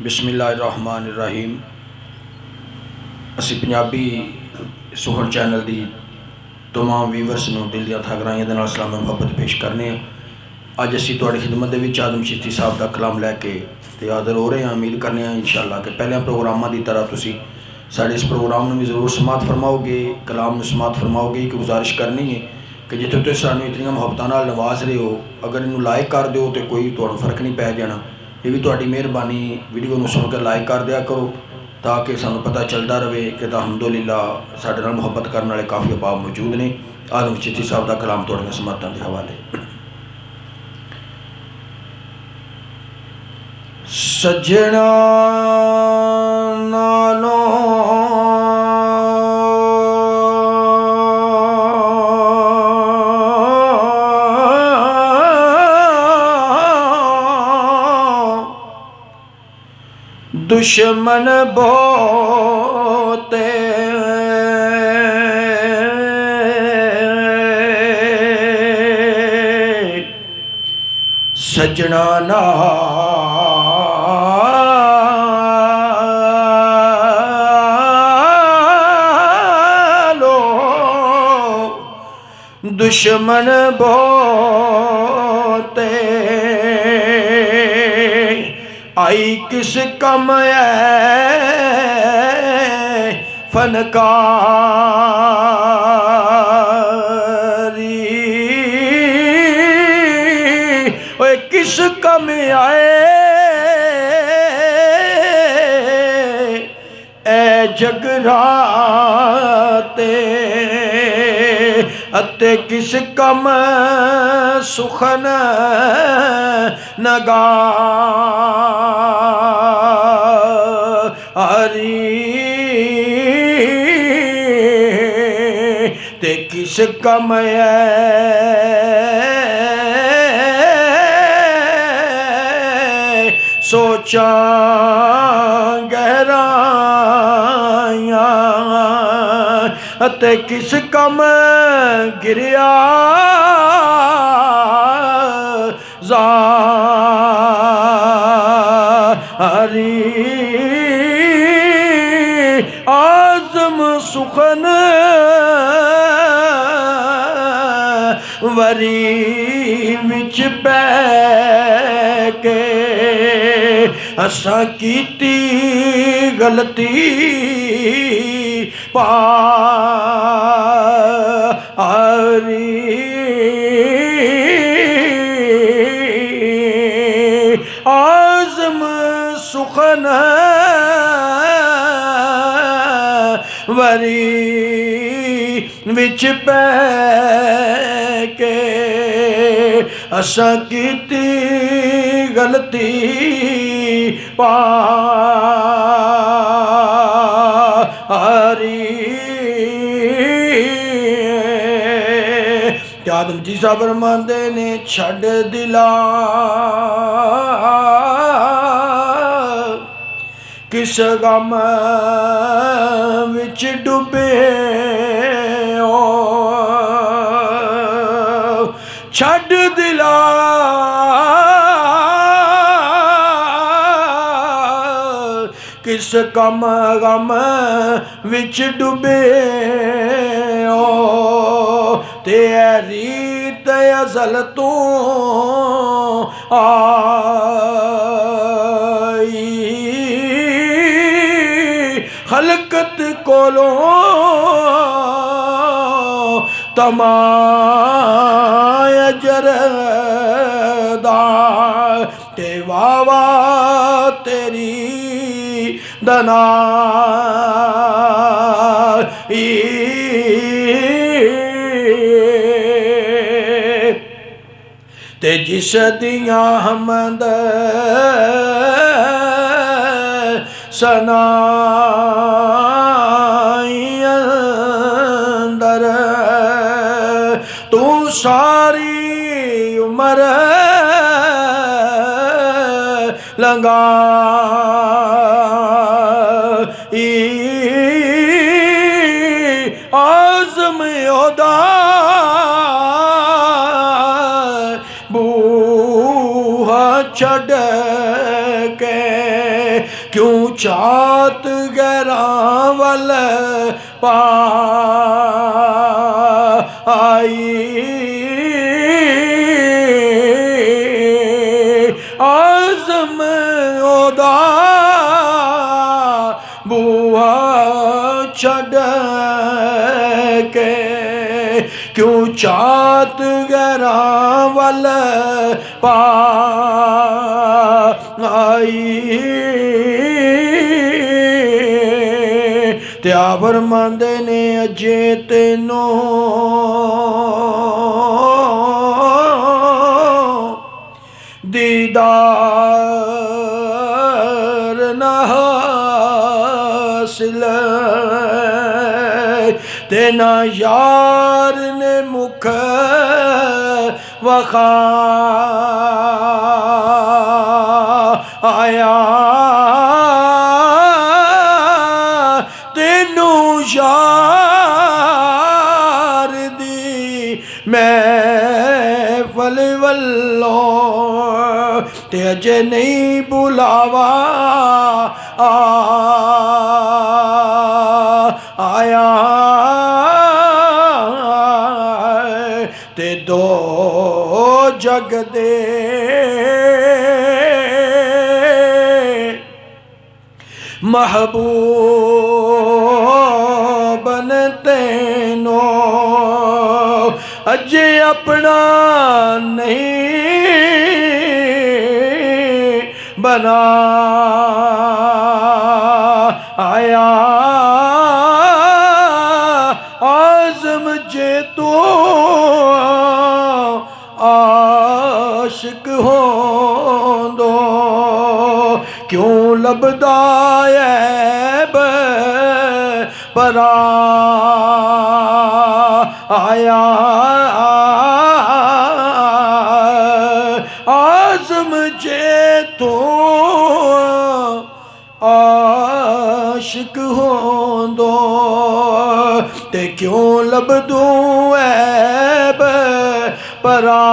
बिस्मिल्लाहिर्रहमानिर्रहीम। असी पंजाबी सुहन चैनल की तमाम व्यूवर्स को दिल दी थगराइयां दे नाल सलाम मुहब्बत पेश करने। अज असी तुहाडी खिदमत दे विच आदम चिश्ती साहब का कलाम लैके ते हाज़र हो रहे हैं। उम्मीद करने इंशाअल्लाह कि पहले प्रोग्रामां की तरह तुसी साडे इस प्रोग्राम में भी जरूर समात फरमाओगे, कलाम में समात फरमाओगे। एक गुजारिश करनी है कि जिथे तुसीं सानूं इतनी मुहब्बतां नाल नवाज रहे हो, अगर इनू लाइक कर दो तो कोई तुहानूं फर्क नहीं पै जाना। ये भी तुहाडी मेहरबानी, वीडियो में सुन के लाइक कर दिया करो ताकि सानूं पता चलता रहे कि अल्हम्दुलिल्लाह साडे नाल मुहब्बत करने वाले काफ़ी अहबाब मौजूद ने। आदम चिश्ती साहब का कलाम तुहाडीआं समातां दे हवाले। सज्जणा नालों दुश्मन बहुते सज्जणा नालों दुश्मन बहुते आई किस कम है फनकारी। ओए किस कम आए ए जगराते अते किस कम सुखन नगारी। ते किस कम सोचा गहराइयां अते किस कम गिरिया ज़ारी। आज़म सुखन वरी विच बैके असां कीती गलती पारी। आज़म सुखन वरी विच पैके असां कीती गलती पारी। आदम जी साहब फरमांदे ने छड़ दिला किस गम विच डुबे ओ। छड़ दिला किस कम गम विच डुबे ओ। ते रीत अज़ल तो आई खलकत कोलों तमाय जरदा ते वावा तेरी दनाई। ते जिस दियां हमद सनाइयां अंदर तू सारी उम्र लंगाई। आज़म ओदा छड़ के क्यों चात गैरां वल पाई आज़म ओदा बुआ छड़ के क्यों चात गैरां वल पाई ते आवर मंदे ने अजे तेनों दीदार न हासिल ते ना यार ने मुख वखाया तेनू यार दी महफल वल्लों ते अजे नहीं बुलावा आया ते दो जग दे महबूब ने तेनो अजे अपना नहीं बना आया आज़म जे तो आशिक हो दो क्यों लभदा ऐब परा आया आज़म जे तो आशिक हो दो ते क्यों लभदू ऐब परा